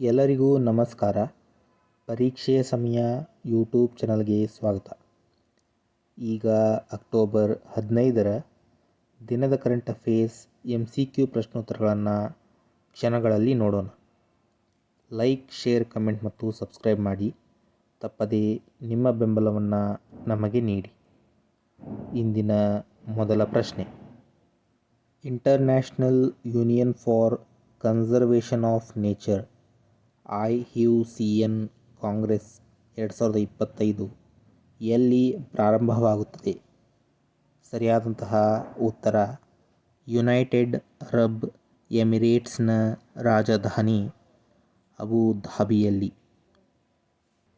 ಎಲ್ಲರಿಗೂ ನಮಸ್ಕಾರ. ಪರೀಕ್ಷೆಯ ಸಮಯ ಯೂಟ್ಯೂಬ್ ಚಾನಲ್ಗೆ ಸ್ವಾಗತ. ಈಗ ಅಕ್ಟೋಬರ್ 15ರ ದಿನದ ಕರೆಂಟ್ ಅಫೇರ್ಸ್ MCQ ಪ್ರಶ್ನೋತ್ತರಗಳನ್ನು ಕ್ಷಣಗಳಲ್ಲಿ ನೋಡೋಣ. ಲೈಕ್, ಶೇರ್, ಕಮೆಂಟ್ ಮತ್ತು ಸಬ್ಸ್ಕ್ರೈಬ್ ಮಾಡಿ. ತಪ್ಪದೇ ನಿಮ್ಮ ಬೆಂಬಲವನ್ನು ನಮಗೆ ನೀಡಿ. ಇಂದಿನ ಮೊದಲ ಪ್ರಶ್ನೆ. International union for conservation of nature IUCN Congress 2025 ಎಲ್ಲಿ ಪ್ರಾರಂಭವಾಗುತ್ತದೆ? ಸರಿಯಾದಂತಹ ಉತ್ತರ ಯುನೈಟೆಡ್ ಅರಬ್ ಎಮಿರೇಟ್ಸ್ನ ರಾಜಧಾನಿ ಅಬುಧಾಬಿಯಲ್ಲಿ.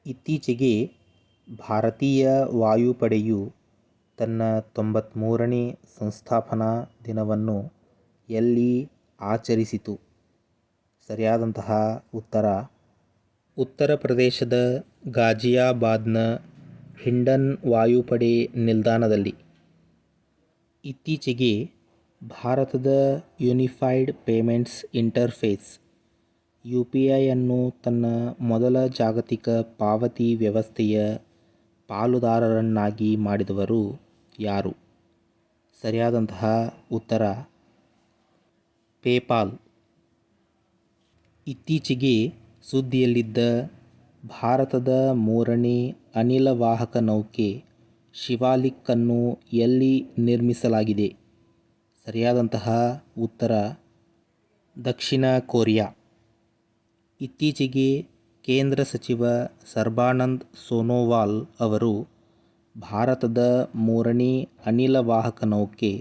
ಇತ್ತೀಚೆಗೆ ಭಾರತೀಯ ವಾಯುಪಡೆಯು ತನ್ನ 93ನೇ ಸಂಸ್ಥಾಪನಾ ದಿನವನ್ನು ಎಲ್ಲಿ ಆಚರಿಸಿತು? ಸರಿಯಾದಂತಹ ಉತ್ತರ ಉತ್ತರ ಪ್ರದೇಶದ ಗಾಜಿಯಾಬಾದ್ನ ಹಿಂಡನ್ ವಾಯುಪಡೆ ನಿಲ್ದಾಣದಲ್ಲಿ. ಇತ್ತೀಚೆಗೆ ಭಾರತದ ಯೂನಿಫೈಡ್ ಪೇಮೆಂಟ್ಸ್ ಇಂಟರ್ಫೇಸ್ UPI ಅನ್ನು ತನ್ನ ಮೊದಲ ಜಾಗತಿಕ ಪಾವತಿ ವ್ಯವಸ್ಥೆಯ ಪಾಲುದಾರರನ್ನಾಗಿ ಮಾಡಿದವರು ಯಾರು? ಸರಿಯಾದಂತಹ ಉತ್ತರ ಪೇಪಾಲ್. ಇತ್ತೀಚೆಗೆ ಸುದ್ದಿಯಲ್ಲಿದ್ದ ಭಾರತದ 3ನೇ ಅನಿಲ ವಾಹಕ ನೌಕೆ ಶಿವಾಲಿಕ್ ಅನ್ನು ಎಲ್ಲಿ ನಿರ್ಮಿಸಲಾಗಿದೆ? ಸರಿಯಾದಂತಹ ಉತ್ತರ ದಕ್ಷಿಣ ಕೊರಿಯಾ. ಇತ್ತೀಚೆಗೆ ಕೇಂದ್ರ ಸಚಿವ ಸರ್ಬಾನಂದ್ ಸೋನೋವಾಲ್ ಅವರು ಭಾರತದ 3ನೇ ಅನಿಲ ವಾಹಕ ನೌಕೆ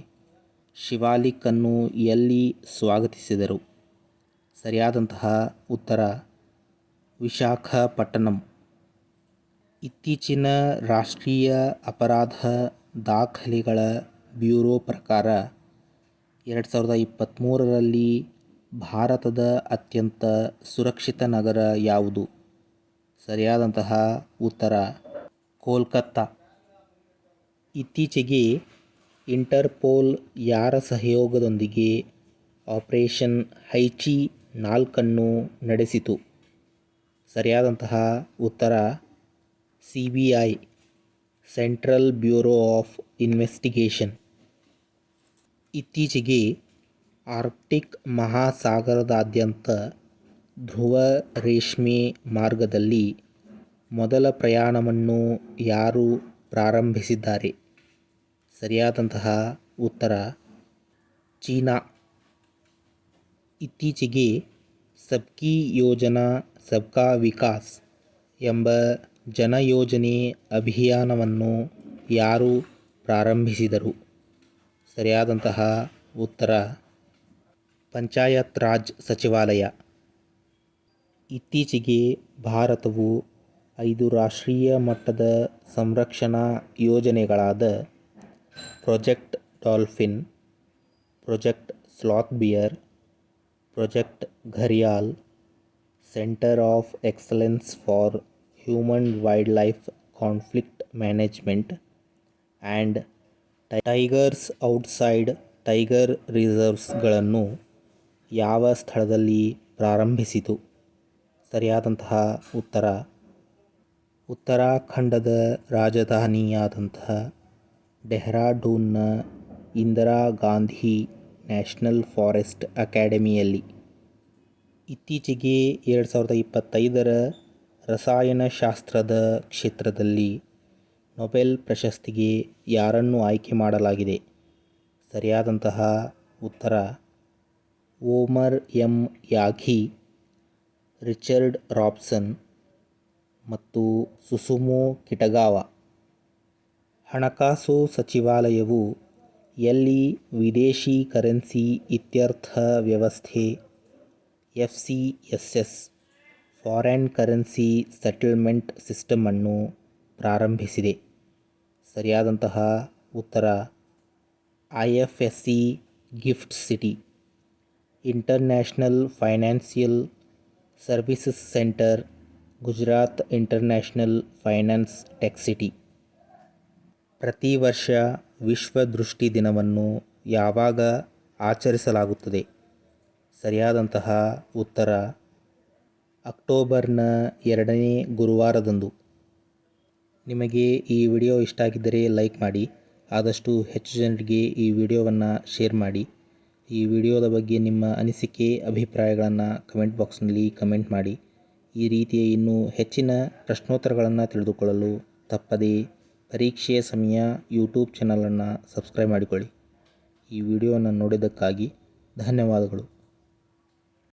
ಶಿವಾಲಿಕ್ ಅನ್ನು ಎಲ್ಲಿ ಸ್ವಾಗತಿಸಿದರು? ಸರಿಯಾದಂತಹ ಉತ್ತರ ವಿಶಾಖಪಟ್ಟಣಂ. ಇತ್ತೀಚಿನ ರಾಷ್ಟ್ರೀಯ ಅಪರಾಧ ದಾಖಲೆಗಳ ಬ್ಯೂರೋ ಪ್ರಕಾರ 2023ರಲ್ಲಿ ಭಾರತದ ಅತ್ಯಂತ ಸುರಕ್ಷಿತ ನಗರ ಯಾವುದು? ಸರಿಯಾದಂತಹ ಉತ್ತರ ಕೋಲ್ಕತ್ತಾ. ಇತ್ತೀಚೆಗೆ ಇಂಟರ್ಪೋಲ್ ಯಾರ ಸಹಯೋಗದೊಂದಿಗೆ ಆಪರೇಷನ್ ಹೈಚಿ 4 ನಡೆಸಿತು? ಸರಿಯಾದಂತಹ ಉತ್ತರ CBI central bureau of investigation. ಇತ್ತೀಚೆಗೆ ಆರ್ಕ್ಟಿಕ್ ಮಹಾಸಾಗರದಾದ್ಯಂತ ಧ್ರುವ ರೇಷ್ಮೆ ಮಾರ್ಗದಲ್ಲಿ ಮೊದಲ ಪ್ರಯಾಣವನ್ನು ಯಾರು ಪ್ರಾರಂಭಿಸಿದ್ದಾರೆ? ಸರಿಯಾದಂತಹ ಉತ್ತರ ಚೀನಾ. ಇತ್ತೀಚೆಗೆ ಸಬ್ಕಿ ಯೋಜನಾ ಸಬ್ಕಾ ವಿಕಾಸ್ ಎಂಬ ಜನಯೋಜನೆ ಅಭಿಯಾನವನ್ನು ಯಾರು ಪ್ರಾರಂಭಿಸಿದರು? ಸರಿಯಾದಂತಹ ಉತ್ತರ ಪಂಚಾಯತ್ ರಾಜ್ ಸಚಿವಾಲಯ. ಇತ್ತೀಚೆಗೆ ಭಾರತವು 5 ರಾಷ್ಟ್ರೀಯ ಮಟ್ಟದ ಸಂರಕ್ಷಣಾ ಯೋಜನೆಗಳಾದ project dolphin, project sloth bear, project gharial, centre of excellence for human wildlife conflict management and tigers outside tiger ರಿಸರ್ವ್ಸ್ಗಳನ್ನು ಯಾವ ಸ್ಥಳದಲ್ಲಿ ಪ್ರಾರಂಭಿಸಿತು? ಸರಿಯಾದಂತಹ ಉತ್ತರ ಉತ್ತರಾಖಂಡದ ರಾಜಧಾನಿಯಾದಂತಹ ಡೆಹ್ರಾಡೂನ್ನ ಇಂದಿರಾ ಗಾಂಧಿ ನ್ಯಾಷನಲ್ ಫಾರೆಸ್ಟ್ ಅಕಾಡೆಮಿಯಲ್ಲಿ. ಇತ್ತೀಚೆಗೆ 2025ರ ರಸಾಯನಶಾಸ್ತ್ರದ ಕ್ಷೇತ್ರದಲ್ಲಿ ನೊಬೆಲ್ ಪ್ರಶಸ್ತಿಗೆ ಯಾರನ್ನು ಆಯ್ಕೆ ಮಾಡಲಾಗಿದೆ? ಸರಿಯಾದಂತಹ ಉತ್ತರ ಓಮರ್ ಎಂ ಯಾಘಿ, ರಿಚರ್ಡ್ ರಾಬ್ಸನ್ ಮತ್ತು ಸುಸುಮೋ ಕಿಟಗಾವಾ. ಹಣಕಾಸು ಸಚಿವಾಲಯವು ಎಲ್ಲಿ ವಿದೇಶಿ ಕರೆನ್ಸಿ ಇತ್ಯರ್ಥ ವ್ಯವಸ್ಥೆ FCSS foreign currency settlement system ಅನ್ನು ಪ್ರಾರಂಭಿಸಿದೆ? ಸರಿಯಾದಂತಹ ಉತ್ತರ IFSC gift city. International financial services centre, Gujarat international finance tech city. ಪ್ರತಿ ವರ್ಷ ವಿಶ್ವ ದೃಷ್ಟಿ ದಿನವನ್ನು ಯಾವಾಗ ಆಚರಿಸಲಾಗುತ್ತದೆ? ಸರಿಯಾದಂತಹ ಉತ್ತರ ಅಕ್ಟೋಬರ್ನ 2ನೇ ಗುರುವಾರದಂದು. ನಿಮಗೆ ಈ ವಿಡಿಯೋ ಇಷ್ಟ ಆಗಿದ್ದರೆ ಲೈಕ್ ಮಾಡಿ, ಆದಷ್ಟು ಹೆಚ್ಚು ಜನರಿಗೆ ಈ ವಿಡಿಯೋವನ್ನು ಶೇರ್ ಮಾಡಿ. ಈ ವಿಡಿಯೋದ ಬಗ್ಗೆ ನಿಮ್ಮ ಅನಿಸಿಕೆ ಅಭಿಪ್ರಾಯಗಳನ್ನು ಕಮೆಂಟ್ ಬಾಕ್ಸ್ನಲ್ಲಿ ಕಮೆಂಟ್ ಮಾಡಿ. ಈ ರೀತಿಯ ಇನ್ನೂ ಹೆಚ್ಚಿನ ಪ್ರಶ್ನೋತ್ತರಗಳನ್ನು ತಿಳಿದುಕೊಳ್ಳಲು ತಪ್ಪದೇ ಪರೀಕ್ಷೆಯ ಸಮಯ ಯೂಟ್ಯೂಬ್ ಚಾನಲನ್ನು ಸಬ್ಸ್ಕ್ರೈಬ್ ಮಾಡಿಕೊಳ್ಳಿ. ಈ ವಿಡಿಯೋವನ್ನು ನೋಡಿದ್ದಕ್ಕಾಗಿ ಧನ್ಯವಾದಗಳು.